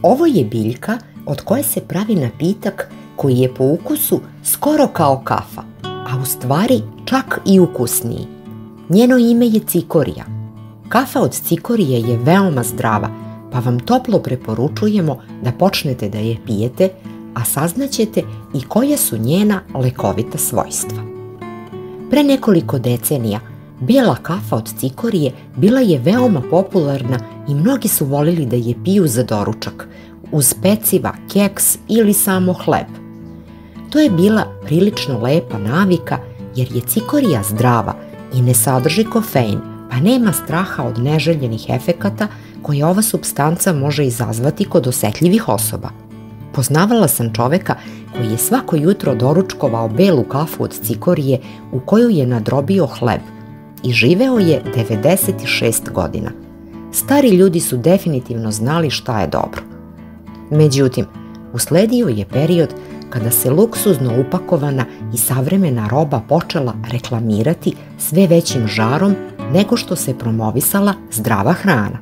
Ovo je biljka od koje se pravi napitak koji je po ukusu skoro kao kafa, a u stvari čak i ukusniji. Njeno ime je cikorija. Kafa od cikorije je veoma zdrava, pa vam toplo preporučujemo da počnete da je pijete, a saznaćete i koje su njena lekovita svojstva. Pre nekoliko decenija bijela kafa od cikorije bila je veoma popularna i mnogi su volili da je piju za doručak, uz peciva, keks ili samo hleb. To je bila prilično lepa navika jer je cikorija zdrava i ne sadrži kofein, pa nema straha od neželjenih efekata koje ova supstanca može izazvati kod osetljivih osoba. Poznavala sam čoveka koji je svako jutro doručkovao belu kafu od cikorije u koju je nadrobio hleb i živeo je 96 godina. Stari ljudi su definitivno znali šta je dobro. Međutim, usledio je period kada se luksuzno upakovana i savremena roba počela reklamirati sve većim žarom nego što se promovisala zdrava hrana.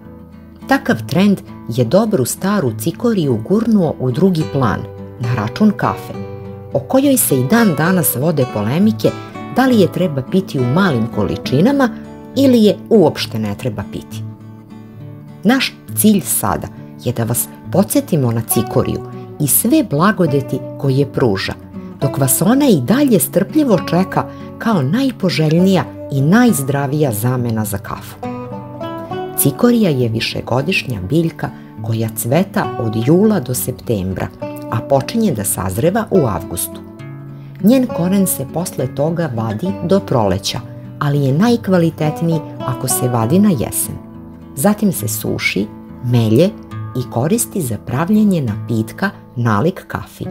Takav trend je dobru staru cikoriju gurnuo u drugi plan, na račun kafe, o kojoj se i dan danas vode polemike da li je treba piti u malim količinama ili je uopšte ne treba piti. Naš cilj sada je da vas podsjetimo na cikoriju i sve blagodeti koje pruža, dok vas ona i dalje strpljivo čeka kao najpoželjnija i najzdravija zamena za kafu. Cikorija je višegodišnja biljka koja cveta od jula do septembra, a počinje da sazreva u avgustu. Njen koren se posle toga vadi do proleća, ali je najkvalitetniji ako se vadi na jesen. Zatim se suši, melje i koristi za pravljenje napitka nalik kafi.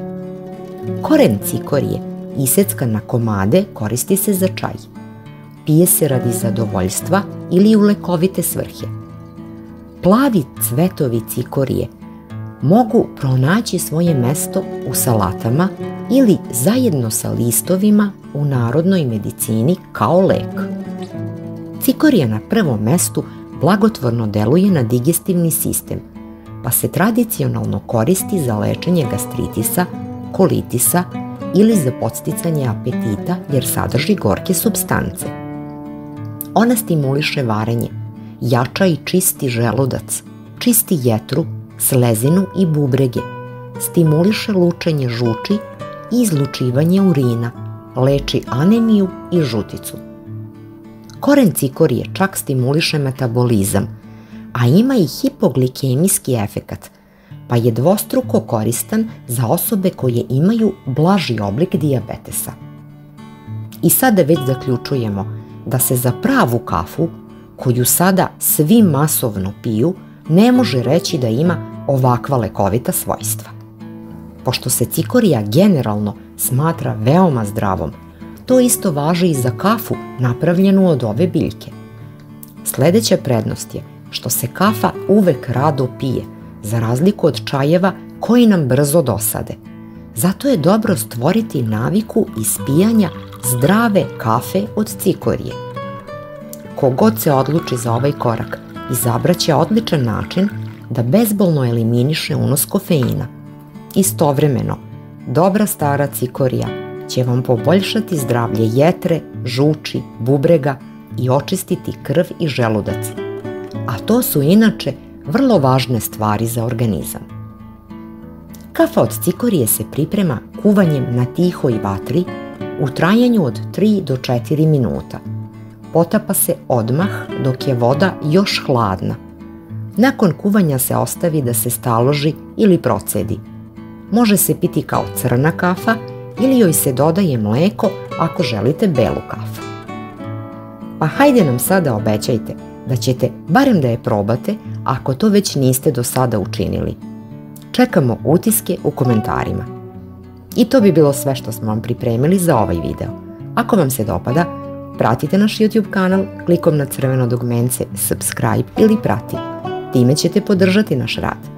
Koren cikorije, iseckan na komade, koristi se za čaj. Pije se radi zadovoljstva ili u lekovite svrhe. Plavi cvetovi cikorije mogu pronaći svoje mesto u salatama ili zajedno sa listovima u narodnoj medicini kao lek. Cikorija na prvom mestu blagotvorno deluje na digestivni sistem, pa se tradicionalno koristi za lečenje gastritisa, kolitisa ili za podsticanje apetita jer sadrži gorke supstance. Ona stimuliše varenje, jača i čisti želudac, čisti jetru, slezinu i bubrege, stimuliše lučenje žuči i izlučivanje urina, leči anemiju i žuticu. Koren cikorije čak stimuliše metabolizam, a ima i hipoglikemijski efekat, pa je dvostruko koristan za osobe koje imaju blaži oblik dijabetesa. I sada već zaključujemo da se za pravu kafu, koju sada svi masovno piju, ne može reći da ima ovakva lekovita svojstva. Pošto se cikorija generalno smatra veoma zdravom, to isto važi i za kafu napravljenu od ove biljke. Sledeća prednost je što se kafa uvek rado pije, za razliku od čajeva koji nam brzo dosade. Zato je dobro stvoriti naviku ispijanja zdrave kafe od cikorije. Kogod se odluči za ovaj korak, izabraće odličan način da bezbolno eliminiše unos kofeina. Istovremeno, dobra stara cikorija će vam poboljšati zdravlje jetre, žuči, bubrega i očistiti krv i želudac. A to su inače vrlo važne stvari za organizam. Kafa od cikorije se priprema kuvanjem na tihoj vatri u trajanju od 3 do 4 minuta. Potapa se odmah dok je voda još hladna. Nakon kuvanja se ostavi da se staloži ili procedi. Može se piti kao crna kafa ili joj se dodaje mleko ako želite belu kafu. Pa hajde nam sada obećajte da ćete barem da je probate ako to već niste do sada učinili. Čekamo utiske u komentarima. I to bi bilo sve što smo vam pripremili za ovaj video. Ako vam se dopada, pratite naš YouTube kanal klikom na crveno dugmence subscribe ili prati. Time ćete podržati naš rad.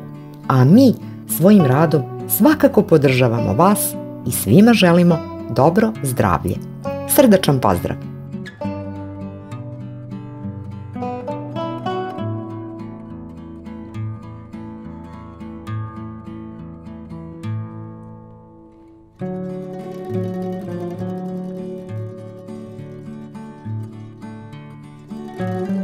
A mi svojim radom svakako podržavamo vas i svima želimo dobro zdravlje. Srdačan pozdrav! Thank you.